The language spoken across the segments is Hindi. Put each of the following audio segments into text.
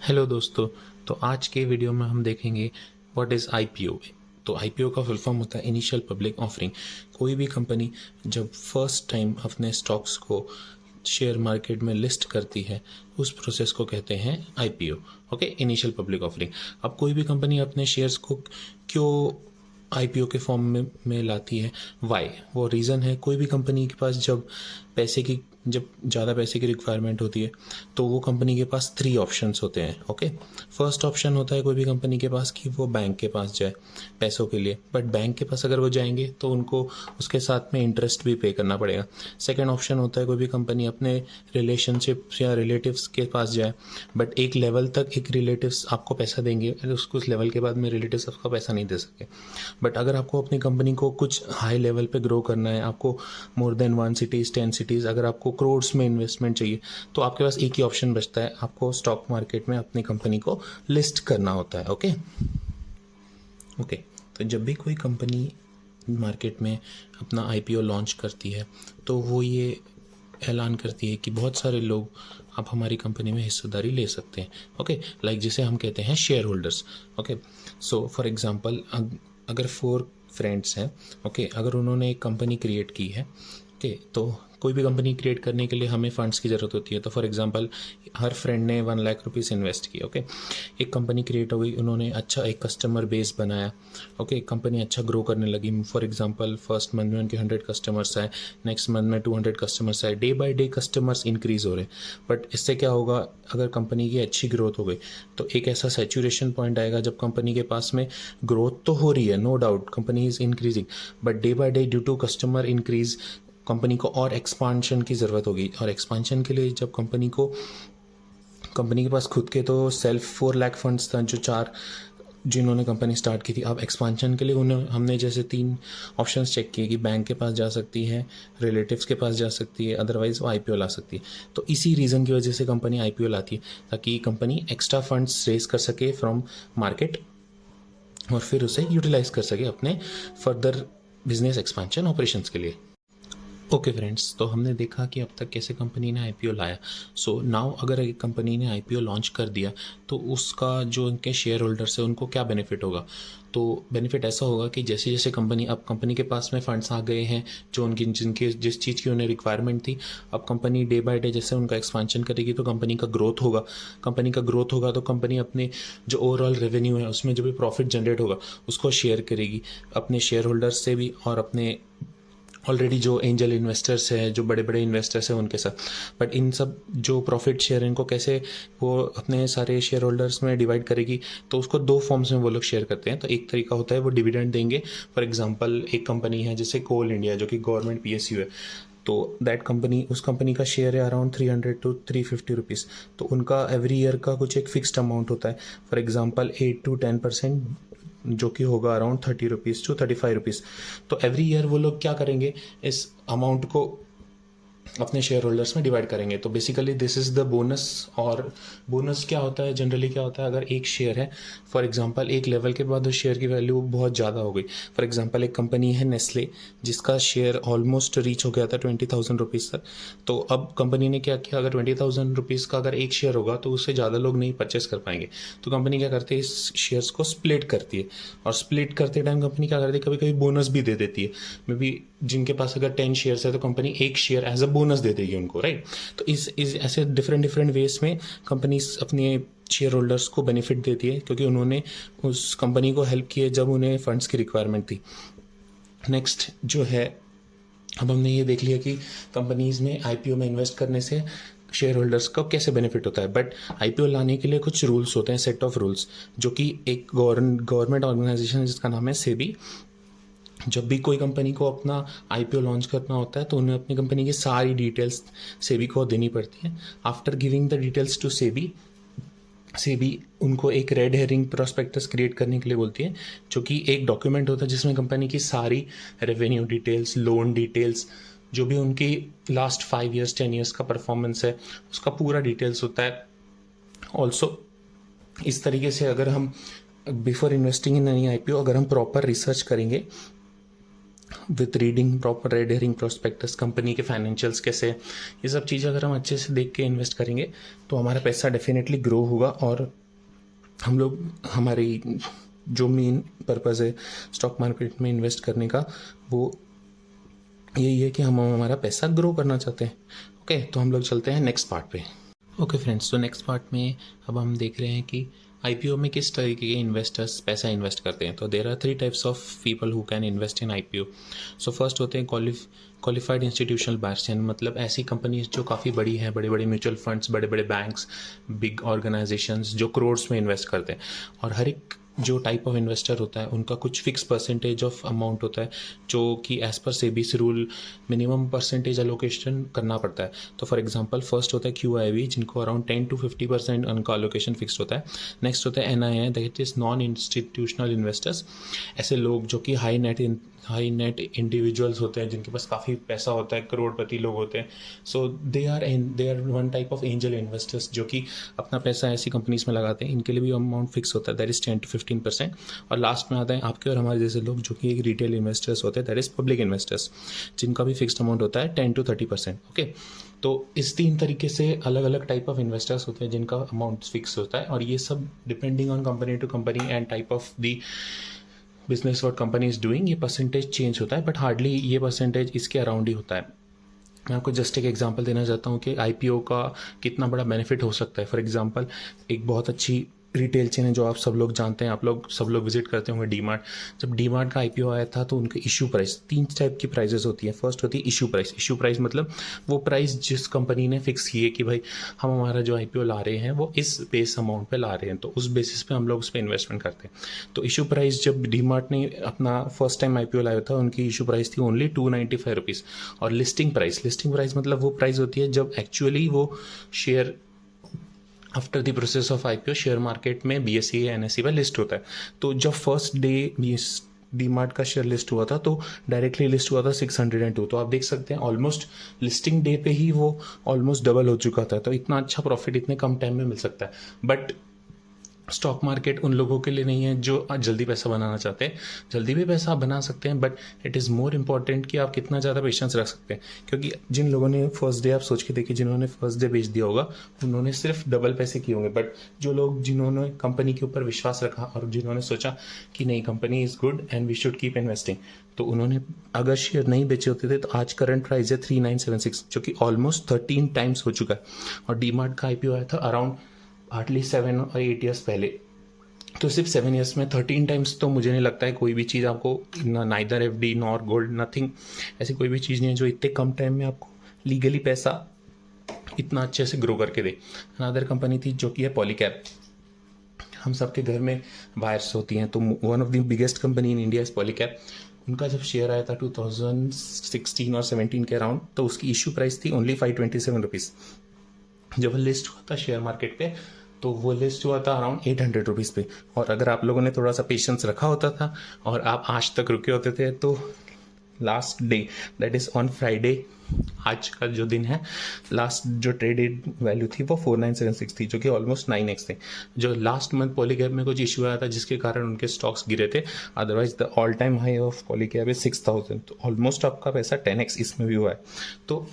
हेलो दोस्तों। तो आज के वीडियो में हम देखेंगे व्हाट इज़ आईपीओ। तो आईपीओ का फुल फॉर्म होता है इनिशियल पब्लिक ऑफरिंग। कोई भी कंपनी जब फर्स्ट टाइम अपने स्टॉक्स को शेयर मार्केट में लिस्ट करती है उस प्रोसेस को कहते हैं IPO. Okay, initial public offering. अब कोई भी कंपनी अपने शेयर्स को क्यों आईपीओ के फॉर्म में लाती है, वाई, वो रीज़न है कोई भी कंपनी के पास जब ज़्यादा पैसे की रिक्वायरमेंट होती है तो वो कंपनी के पास 3 ऑप्शंस होते हैं। ओके, फर्स्ट ऑप्शन होता है कोई भी कंपनी के पास कि वो बैंक के पास जाए पैसों के लिए, बट बैंक के पास अगर वो जाएंगे तो उनको उसके साथ में इंटरेस्ट भी पे करना पड़ेगा। सेकेंड ऑप्शन होता है कोई भी कंपनी अपने रिलेशनशिप्स या रिलेटिव्स के पास जाए, बट एक लेवल तक एक रिलेटिव्स आपको पैसा देंगे, उसको उस लेवल के बाद में रिलेटिव्स आपका पैसा नहीं दे सके। बट अगर आपको अपनी कंपनी को कुछ हाई लेवल पे ग्रो करना है, आपको मोर देन 1 सिटीज़ 10 सिटीज़, अगर आपको करोड्स में इन्वेस्टमेंट चाहिए तो आपके पास एक ही ऑप्शन बचता है, आपको स्टॉक मार्केट में अपनी कंपनी को लिस्ट करना होता है। ओके ओके, तो जब भी कोई कंपनी मार्केट में अपना आईपीओ लॉन्च करती है तो वो ये ऐलान करती है कि बहुत सारे लोग आप हमारी कंपनी में हिस्सेदारी ले सकते हैं। ओके, लाइक जिसे हम कहते हैं share holders. Okay, so for example अगर 4 फ्रेंड्स हैं, ओके, अगर उन्होंने एक कंपनी क्रिएट की है, ओके, तो कोई भी कंपनी क्रिएट करने के लिए हमें फंड्स की ज़रूरत होती है। तो फॉर एग्जांपल हर फ्रेंड ने 1 लाख रुपीज़ इन्वेस्ट किया। ओके, एक कंपनी क्रिएट हो गई, उन्होंने अच्छा एक कस्टमर बेस बनाया। ओके, कंपनी अच्छा ग्रो करने लगी। फॉर एग्जांपल फर्स्ट मंथ में उनके 100 कस्टमर्स आए, नेक्स्ट मंथ में 200 कस्टमर्स आए, day by day customers increase हो रहे। बट इससे क्या होगा, अगर कंपनी की अच्छी ग्रोथ हो गई तो एक ऐसा सैचुरेशन पॉइंट आएगा जब कंपनी के पास में ग्रोथ तो हो रही है, no doubt company is increasing, but day by day due to customer increase company को और एक्सपांशन की ज़रूरत होगी। और एक्सपांशन के लिए जब कंपनी के पास खुद के तो सेल्फ 4 लाख फंड्स था, जो 4 जिन्होंने कंपनी स्टार्ट की थी। अब एक्सपांशन के लिए उन्हें हमने जैसे 3 ऑप्शंस चेक किए कि बैंक के पास जा सकती है, रिलेटिव्स के पास जा सकती है, अदरवाइज वो आईपीओ ला सकती है। तो इसी रीज़न की वजह से कंपनी आईपीओ लाती है, ताकि कंपनी एक्स्ट्रा फंड्स रेज कर सके फ्रॉम मार्केट और फिर उसे यूटिलाइज कर सके अपने फर्दर बिजनेस एक्सपांशन ऑपरेशंस के लिए। ओके फ्रेंड्स, तो हमने देखा कि अब तक कैसे कंपनी ने आईपीओ लाया। सो नाउ अगर एक कंपनी ने आईपीओ लॉन्च कर दिया तो उसका जो उनके शेयर होल्डर्स है उनको क्या बेनिफिट होगा। तो बेनिफिट ऐसा होगा कि जैसे जैसे कंपनी के पास में फंड्स आ गए हैं, जो उनकी जिनके जिस चीज़ की उन्हें रिक्वायरमेंट थी, अब कंपनी डे बाय डे जैसे उनका एक्सपांशन करेगी तो कंपनी का ग्रोथ होगा तो कंपनी अपने जो ओवरऑल रेवेन्यू है उसमें जो भी प्रॉफिट जनरेट होगा उसको शेयर करेगी अपने शेयर होल्डर्स से भी और अपने ऑलरेडी जो एंजल इन्वेस्टर्स है, जो बड़े बड़े इन्वेस्टर्स हैं उनके साथ। बट इन सब जो प्रॉफिट शेयर इनको कैसे वो अपने सारे शेयर होल्डर्स में डिवाइड करेगी, तो उसको 2 फॉर्म्स में वो लोग शेयर करते हैं। तो एक तरीका होता है वो डिविडेंड देंगे। फॉर एग्जांपल एक कंपनी है जैसे कोल इंडिया, जो कि गवर्नमेंट पीएसयू है, तो उस कंपनी का शेयर है अराउंड 300 to 350 रुपीज़। तो उनका एवरी ईयर का कुछ एक फिक्स्ड अमाउंट होता है, फॉर एग्जांपल 8 to 10%, जो कि होगा अराउंड 30 रुपीज़ to 35 रुपीज़। तो एवरी ईयर वो लोग क्या करेंगे, इस अमाउंट को अपने शेयर होल्डर्स में डिवाइड करेंगे। तो basically this is the bonus. और बोनस क्या होता है, जनरली क्या होता है, अगर एक शेयर है, फॉर एग्जांपल एक लेवल के बाद उस शेयर की वैल्यू बहुत ज़्यादा हो गई। फॉर एग्जांपल एक कंपनी है नेस्ले, जिसका शेयर ऑलमोस्ट रीच हो गया था 20,000 रुपीज़ तक। तो अब कंपनी ने क्या किया, अगर 20,000 रुपीज़ का अगर एक शेयर होगा तो उससे ज़्यादा लोग नहीं परचेस कर पाएंगे। तो कंपनी क्या करती है, इस शेयर्स को स्प्लिट करती है, और स्प्लिट करते टाइम कंपनी क्या करती है, कभी कभी बोनस भी दे देती है। मे बी जिनके पास अगर 10 शेयर्स है तो कंपनी एक शेयर एज अ बोनस दे देगी उनको, राइट। तो इस ऐसे डिफरेंट वेज में कंपनी अपने शेयर होल्डर्स को बेनिफिट देती है, क्योंकि उन्होंने उस कंपनी को हेल्प की है जब उन्हें फंड्स की रिक्वायरमेंट थी। नेक्स्ट जो है, अब हमने ये देख लिया कि कंपनीज में आईपीओ में इन्वेस्ट करने से शेयर होल्डर्स को कैसे बेनिफिट होता है। बट आईपीओ लाने के लिए कुछ रूल्स होते हैं, सेट ऑफ रूल्स, जो कि एक गवर्नमेंट ऑर्गेनाइजेशन है जिसका नाम है सेबी। जब भी कोई कंपनी को अपना आईपीओ लॉन्च करना होता है तो उन्हें अपनी कंपनी की सारी डिटेल्स सेबी को देनी पड़ती है। After giving the details to SEBI उनको एक रेड हेरिंग प्रोस्पेक्टस क्रिएट करने के लिए बोलती है, जो कि एक डॉक्यूमेंट होता है जिसमें कंपनी की सारी रेवेन्यू डिटेल्स, लोन डिटेल्स, जो भी उनकी लास्ट 5 ईयर्स 10 ईयर्स का परफॉर्मेंस है उसका पूरा डिटेल्स होता है। ऑल्सो इस तरीके से अगर हम before investing in any IPO अगर हम प्रॉपर रिसर्च करेंगे with reading proper red herring prospectus, company के फाइनेंशियल्स कैसे, ये सब चीज़ें अगर हम अच्छे से देख के इन्वेस्ट करेंगे तो हमारा पैसा डेफिनेटली ग्रो होगा। और हम लोग, हमारी जो मेन पर्पज़ है स्टॉक मार्केट में इन्वेस्ट करने का, वो यही है कि हम हमारा पैसा ग्रो करना चाहते हैं। ओके, तो हम लोग चलते हैं नेक्स्ट पार्ट पे। ओके फ्रेंड्स, तो नेक्स्ट पार्ट में अब हम देख रहे हैं कि आईपीओ में किस तरीके के इन्वेस्टर्स पैसा इन्वेस्ट करते हैं। तो there are 3 types of people who can invest in IPO. So first होते हैं क्वालिफाइड इंस्टीट्यूशनल बायर्स, यानी मतलब ऐसी कंपनीज जो काफ़ी बड़ी हैं, बड़े बड़े म्यूचुअल फंड्स, बड़े बड़े बैंक्स, बिग ऑर्गेनाइजेशंस जो करोड्स में इन्वेस्ट करते हैं। और हर एक जो टाइप ऑफ इन्वेस्टर होता है उनका कुछ फिक्स परसेंटेज ऑफ अमाउंट होता है जो कि एज पर SEBC rule minimum percentage allocation करना पड़ता है। तो फॉर एग्जांपल फर्स्ट होता है QIB, जिनको अराउंड 10 to 50% उनका एलोकेशन फिक्स होता है। नेक्स्ट होता है NII, that is non institutional investors, ऐसे लोग जो कि हाई नेट इंडिविजुअल्स होते हैं जिनके पास काफ़ी पैसा होता है, करोड़पति लोग होते हैं। So they are one type of angel investors जो कि अपना पैसा ऐसी कंपनीज में लगाते हैं। इनके लिए भी अमाउंट फिक्स होता है, दैट इज 10 to 15%। और लास्ट में आता है आपके और हमारे जैसे लोग जो कि एक रिटेल इन्वेस्टर्स होते हैं, दैट इज पब्लिक इन्वेस्टर्स, जिनका भी फिक्स्ड अमाउंट होता है 10 to 30%। ओके, तो इस 3 तरीके से अलग अलग टाइप ऑफ इन्वेस्टर्स होते हैं जिनका अमाउंट फिक्स होता है। और ये सब depending on company to company and type of the business what company is doing, ये परसेंटेज चेंज होता है, बट हार्डली ये परसेंटेज इसके अराउंड ही होता है। मैं आपको जस्ट एक एग्जांपल देना चाहता हूँ कि आईपीओ का कितना बड़ा बेनिफिट हो सकता है। फॉर एग्जांपल एक बहुत अच्छी रिटेल चेन है जो आप सब लोग जानते हैं, आप लोग सब लोग विजिट करते होंगे, डीमार्ट। जब डीमार्ट का आईपीओ आया था तो उनके इशू प्राइस, 3 टाइप की प्राइजेस होती है। फर्स्ट होती है इशू प्राइस। इशू प्राइस मतलब वो प्राइस जिस कंपनी ने फिक्स की है कि भाई हम हमारा जो आईपीओ ला रहे हैं वो इस बेस अमाउंट पे ला रहे हैं, तो उस बेसिस पे हम लोग उस पर इन्वेस्टमेंट करते हैं। तो इशू प्राइस, जब डीमार्ट ने अपना फर्स्ट टाइम आईपीओ लाया था उनकी इशू प्राइस थी ओनली 295 रुपीज़। और लिस्टिंग प्राइस मतलब वो प्राइस होती है जब एक्चुअली वो share after the process of IPO share market में BSE या NSE पर लिस्ट होता है। तो जब फर्स्ट डे डीमार्ट का शेयर लिस्ट हुआ था तो डायरेक्टली लिस्ट हुआ था 602। तो आप देख सकते हैं ऑलमोस्ट लिस्टिंग डे पे ही वो ऑलमोस्ट डबल हो चुका था। तो इतना अच्छा प्रॉफिट इतने कम टाइम में मिल सकता है। बट स्टॉक मार्केट उन लोगों के लिए नहीं है जो जल्दी पैसा बनाना चाहते हैं। जल्दी भी पैसा आप बना सकते हैं, but it is more important कि आप कितना ज़्यादा पेशेंस रख सकते हैं। क्योंकि जिन लोगों ने फर्स्ट डे, आप सोच के देखिए, जिन्होंने फर्स्ट डे बेच दिया होगा उन्होंने सिर्फ डबल पैसे किए होंगे। बट जो लोग जिन्होंने कंपनी के ऊपर विश्वास रखा और जिन्होंने सोचा कि नहीं, company is good and we should keep investing, तो उन्होंने अगर शेयर नहीं बेचे होते थे तो आज करंट प्राइस है 3976, जो कि ऑलमोस्ट 13 टाइम्स हो चुका है। और डीमार्ट का आईपीओ आया था अराउंड हार्डली 7 और 8 ईयर्स पहले। तो सिर्फ 7 ईयर्स में 13 टाइम्स, तो मुझे नहीं लगता है कोई भी चीज़ आपको, neither FD nor gold, nothing, ऐसी कोई भी चीज़ नहीं है जो इतने कम टाइम में आपको लीगली पैसा इतना अच्छे से ग्रो करके दे। अनदर कंपनी थी जो कि है पॉलीकैब। हम सबके घर में वायर्स होती हैं, तो one of the biggest company in India is Polycab. उनका जब शेयर आया था 2016 और 17 के अराउंड, तो उसकी इशू प्राइस थी ओनली 527 रुपीज़। जब वो लिस्ट हुआ था शेयर मार्केट पे तो वो लिस्ट हुआ था अराउंड 800 रुपीज़ पे। और अगर आप लोगों ने थोड़ा सा पेशेंस रखा होता था और आप आज तक रुके होते थे, तो last day, that is on Friday, आज का जो दिन है, लास्ट जो ट्रेडेड वैल्यू थी वो 4976 थी, जो कि ऑलमोस्ट 9x थे। जो लास्ट मंथ पॉलीकैब में कुछ इशू आया था जिसके कारण उनके स्टॉक्स गिरे थे, otherwise the all time high of Polycab is 6000। तो ऑलमोस्ट आपका पैसा 10x इसमें भी हुआ है। तो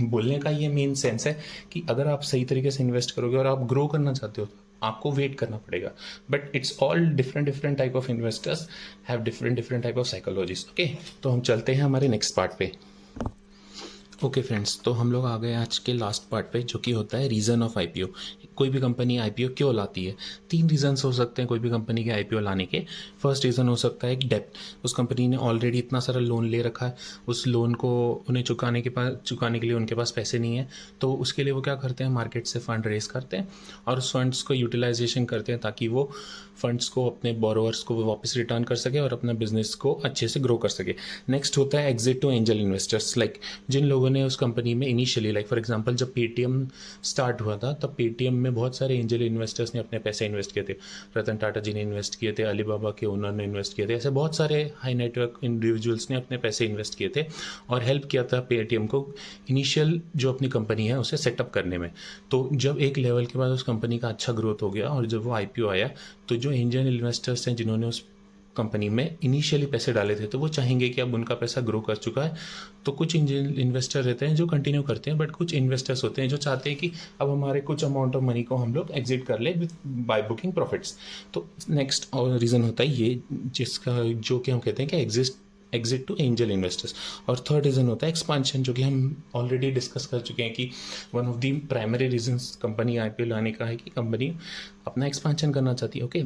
बोलने का ये मेन सेंस है कि अगर आप सही तरीके से इन्वेस्ट करोगे और आप ग्रो करना चाहते हो तो आपको वेट करना पड़ेगा। But it's all different type of investors have different type of psychologies. Okay, तो हम चलते हैं हमारे नेक्स्ट पार्ट पे। ओके फ्रेंड्स, तो हम लोग आ गए आज के लास्ट पार्ट पे, जो कि होता है रीज़न ऑफ आईपीओ। कोई भी कंपनी आईपीओ क्यों लाती है? 3 रीजंस हो सकते हैं कोई भी कंपनी के आईपीओ लाने के। फर्स्ट रीज़न हो सकता है एक डेप्थ। उस कंपनी ने ऑलरेडी इतना सारा लोन ले रखा है, उस लोन को उन्हें चुकाने के लिए उनके पास पैसे नहीं है, तो उसके लिए वो क्या करते हैं, मार्केट से फंड रेज करते हैं और उस फंड्स को यूटिलाइजेशन करते हैं ताकि वो फंड्स को अपने बोरोवर्स को वापस रिटर्न कर सके और अपना बिजनेस को अच्छे से ग्रो कर सके। नेक्स्ट होता है exit to angel investors, like जिन लोगों ने उस कंपनी में इनिशियली, लाइक फॉर एग्जांपल जब पेटीएम स्टार्ट हुआ था तब पेटीएम में बहुत सारे एंजल इन्वेस्टर्स ने अपने पैसे इन्वेस्ट किए थे। रतन टाटा जी ने इन्वेस्ट किए थे, अलीबाबा के ओनर ने इन्वेस्ट किए थे, ऐसे बहुत सारे हाई नेटवर्क इंडिविजुअल्स ने अपने पैसे इन्वेस्ट किए थे और हेल्प किया था पेटीएम को इनिशियल जो अपनी कंपनी है उसे सेटअप करने में। तो जब एक लेवल के बाद उस कंपनी का अच्छा ग्रोथ हो गया और जब वो आईपीओ आया, तो जो एंजल इन्वेस्टर्स हैं जिन्होंने उस कंपनी में इनिशियली पैसे डाले थे तो वो चाहेंगे कि अब उनका पैसा ग्रो कर चुका है, तो कुछ इन्वेस्टर रहते हैं जो कंटिन्यू करते हैं, बट कुछ इन्वेस्टर्स होते हैं जो चाहते हैं कि अब हमारे कुछ अमाउंट ऑफ मनी को हम लोग एग्जिट कर ले विद बाय बुकिंग प्रॉफिट्स। तो नेक्स्ट और रीज़न होता है ये, जिसका जो कि हम कहते हैं कि एग्जिट टू एंजल इन्वेस्टर्स। और थर्ड रीज़न होता है एक्सपांशन, जो कि हम ऑलरेडी डिस्कस कर चुके हैं कि one of the primary reasons company IPO लाने का है कि कंपनी अपना एक्सपांशन करना चाहती है। ओके,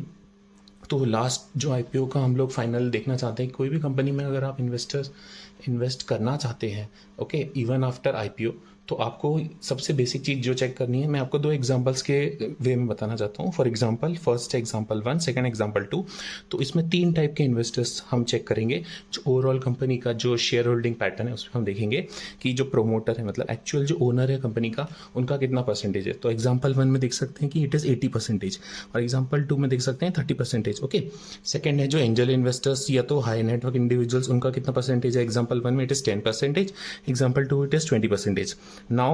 तो लास्ट जो आईपीओ का हम लोग फाइनल देखना चाहते हैं, कोई भी कंपनी में अगर आप इन्वेस्ट करना चाहते हैं, ओके, इवन आफ्टर आईपीओ, तो आपको सबसे बेसिक चीज़ जो चेक करनी है, मैं आपको 2 एग्जांपल्स के वे में बताना चाहता हूँ। For example, first example 1, second example 2। तो इसमें 3 टाइप के इन्वेस्टर्स हम चेक करेंगे। जो ओवरऑल कंपनी का जो शेयर होल्डिंग पैटर्न है उसमें हम देखेंगे कि जो प्रोमोटर है, मतलब एक्चुअल जो ओनर है कंपनी का, उनका कितना परसेंटेज है। तो एग्जाम्पल 1 में देख सकते हैं कि इट इज़ 80% और एग्जाम्पल 2 में देख सकते हैं 30%। ओके, सेकेंड है जो एंजल इन्वेस्टर्स या तो हाई नेटवर्क इंडिविजुअल्स, उनका कितना परसेंटेज है। एग्जाम्पल 1 में it is 10%, example 2 it is 20%। Now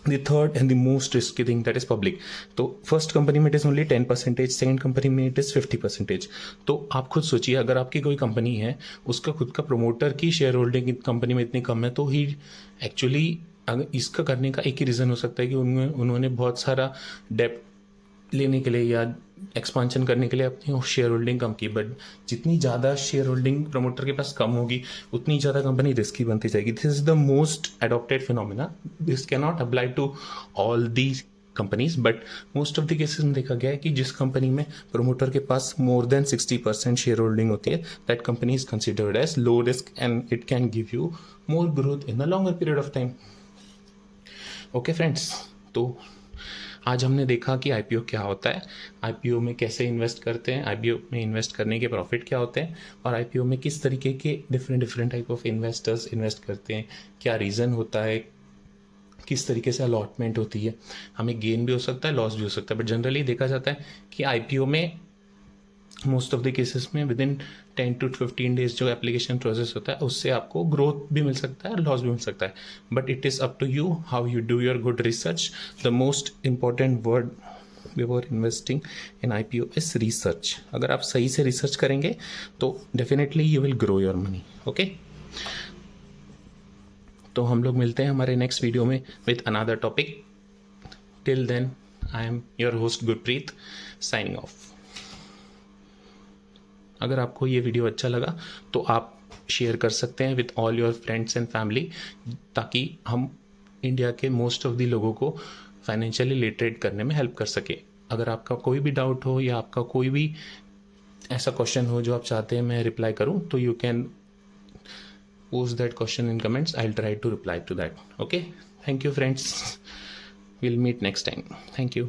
the third and the most risky thing, that is public. तो फर्स्ट कंपनी में it is only 10%, second company में इट इज़ 50%। तो आप खुद सोचिए, अगर आपकी कोई कंपनी है, उसका खुद का प्रमोटर की शेयर होल्डिंग कंपनी में इतनी कम है, तो ही एक्चुअली अगर इसका करने का एक ही रीज़न हो सकता है कि उन्होंने बहुत सारा डेप्ट लेने के लिए या एक्सपांशन करने के लिए अपनी शेयर होल्डिंग कम की। बट जितनी ज़्यादा शेयर होल्डिंग प्रमोटर के पास कम होगी, उतनी ज़्यादा कंपनी रिस्की बनती जाएगी। This is the most adopted phenomena. This can not apply to all the companies, but most of the cases में देखा गया है कि जिस कंपनी में प्रमोटर के पास मोर देन 60% शेयर होल्डिंग होती है, that company is considered as low risk and it can give you more growth in a longer period of time. Okay friends, तो आज हमने देखा कि आईपीओ क्या होता है, आईपीओ में कैसे इन्वेस्ट करते हैं, आईपीओ में इन्वेस्ट करने के प्रॉफिट क्या होते हैं, और आईपीओ में किस तरीके के different type of investors invest करते हैं, क्या रीज़न होता है, किस तरीके से अलॉटमेंट होती है, हमें गेन भी हो सकता है, लॉस भी हो सकता है। बट जनरली देखा जाता है कि आईपीओ में मोस्ट ऑफ द केसेस में विद इन 10 to 15 डेज जो एप्लीकेशन प्रोसेस होता है, उससे आपको ग्रोथ भी मिल सकता है, लॉस भी मिल सकता है। But it is up to you how you do your good research. The most important word before investing in IPO is research. अगर आप सही से रिसर्च करेंगे तो definitely you will grow your money. Okay, तो हम लोग मिलते हैं हमारे नेक्स्ट वीडियो में with another topic. Till then, I am your host Gurpreet, signing off. अगर आपको ये वीडियो अच्छा लगा तो आप शेयर कर सकते हैं with all your friends and family, ताकि हम इंडिया के मोस्ट ऑफ द लोगों को फाइनेंशियली लिटरेट करने में हेल्प कर सके। अगर आपका कोई भी डाउट हो या आपका कोई भी ऐसा क्वेश्चन हो जो आप चाहते हैं मैं रिप्लाई करूं, तो you can post that question in comments. I will try to reply to that. Okay, thank you friends, will meet next time. Thank you.